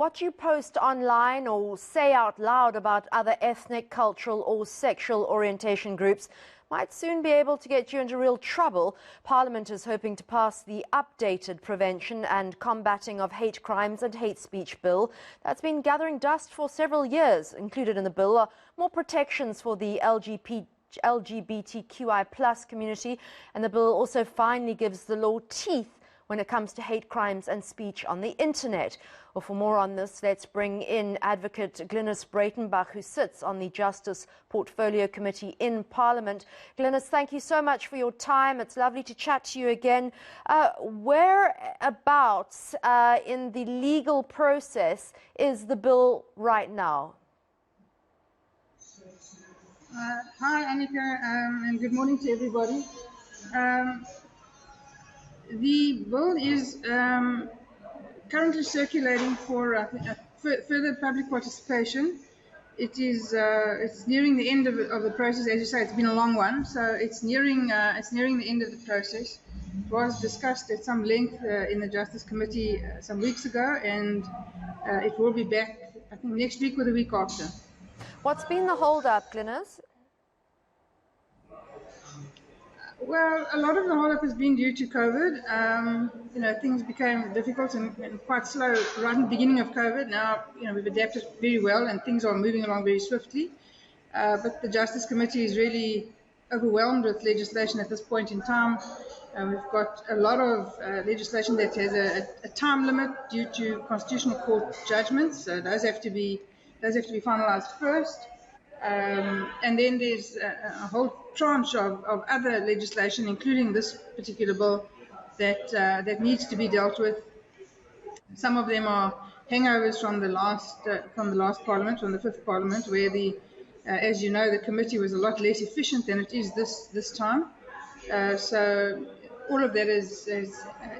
What you post online or say out loud about other ethnic, cultural or sexual orientation groups might soon be able to get you into real trouble. Parliament is hoping to pass the updated Prevention and Combating of Hate Crimes and Hate Speech Bill that's been gathering dust for several years. Included in the bill are more protections for the LGBTQI+ community, and the bill also finally gives the law teeth when it comes to hate crimes and speech on the internet. Well, for more on this, let's bring in Advocate Gyniis Breytenbach, who sits on the Justice Portfolio Committee in Parliament. Gyniis, thank you so much for your time. It's lovely to chat to you again. Whereabouts in the legal process is the bill right now? Hi, Annika, and good morning to everybody. The bill is currently circulating for further public participation. It's nearing the end of the process. As you say, it's been a long one, so it's nearing the end of the process. It was discussed at some length in the Justice Committee some weeks ago, and it will be back, I think, next week or the week after. What's been the hold-up, Gyniis? Well, a lot of the hold-up has been due to COVID. Things became difficult and quite slow right in the beginning of COVID. Now, we've adapted very well and things are moving along very swiftly. But the Justice Committee is really overwhelmed with legislation at this point in time. We've got a lot of legislation that has a time limit due to Constitutional Court judgments. So those have to be finalised first. And then there's a whole tranche of other legislation, including this particular bill, that needs to be dealt with. Some of them are hangovers from the last Parliament, from the 5th Parliament, where as you know, the committee was a lot less efficient than it is this time. So all of that is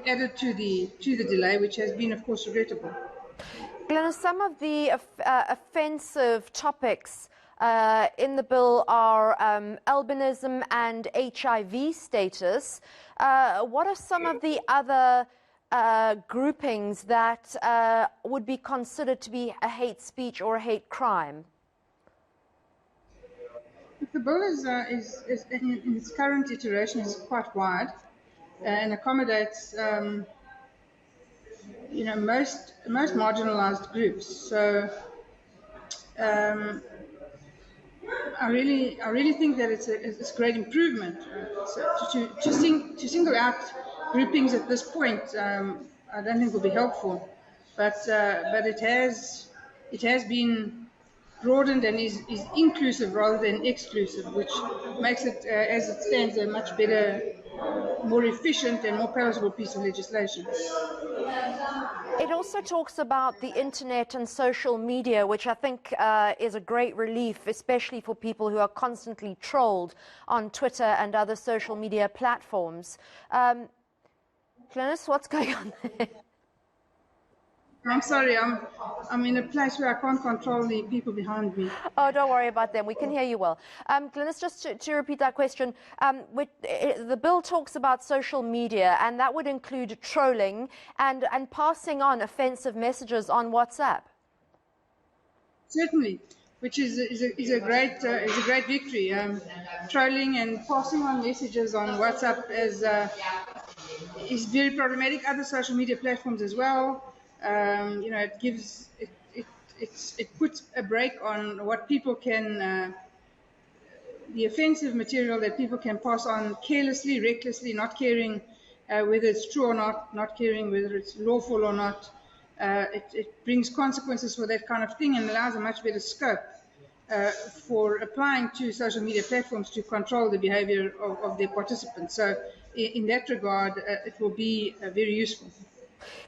added to the delay, which has been, of course, regrettable. Gyniis, some of the offensive topics in the bill are albinism and HIV status. What are some of the other groupings that would be considered to be a hate speech or a hate crime? The bill is in its current iteration is quite wide and accommodates most marginalised groups. So I really think that it's a great improvement. To single out groupings at this point, I don't think will be helpful. But it has been broadened and is inclusive rather than exclusive, which makes it, as it stands, a much better, more efficient and more palatable piece of legislation. It also talks about the internet and social media, which I think is a great relief, especially for people who are constantly trolled on Twitter and other social media platforms. Gyniis, what's going on there? I'm sorry, I'm in a place where I can't control the people behind me. Oh, don't worry about them. We can hear you well. Gyniis, just to repeat that question, the bill talks about social media, and that would include trolling and passing on offensive messages on WhatsApp. Certainly, which is a great victory. Trolling and passing on messages on WhatsApp is very problematic. Other social media platforms as well. It puts a brake on what people can, the offensive material that people can pass on carelessly, recklessly, not caring whether it's true or not caring whether it's lawful or not. It brings consequences for that kind of thing and allows a much better scope for applying to social media platforms to control the behavior of their participants. So in that regard, it will be very useful.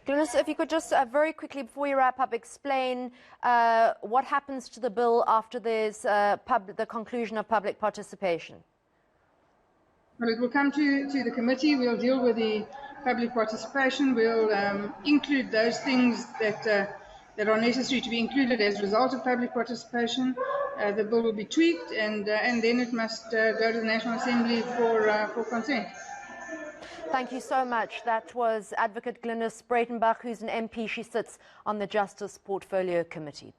Gyniis, if you could just very quickly, before we wrap up, explain what happens to the bill after there's the conclusion of public participation. Well, it will come to the committee. We'll deal with the public participation. We'll include those things that are necessary to be included as a result of public participation. The bill will be tweaked, and then it must go to the National Assembly for consent. Thank you so much. That was Advocate Gyniis Breytenbach, who's an MP. She sits on the Justice Portfolio Committee.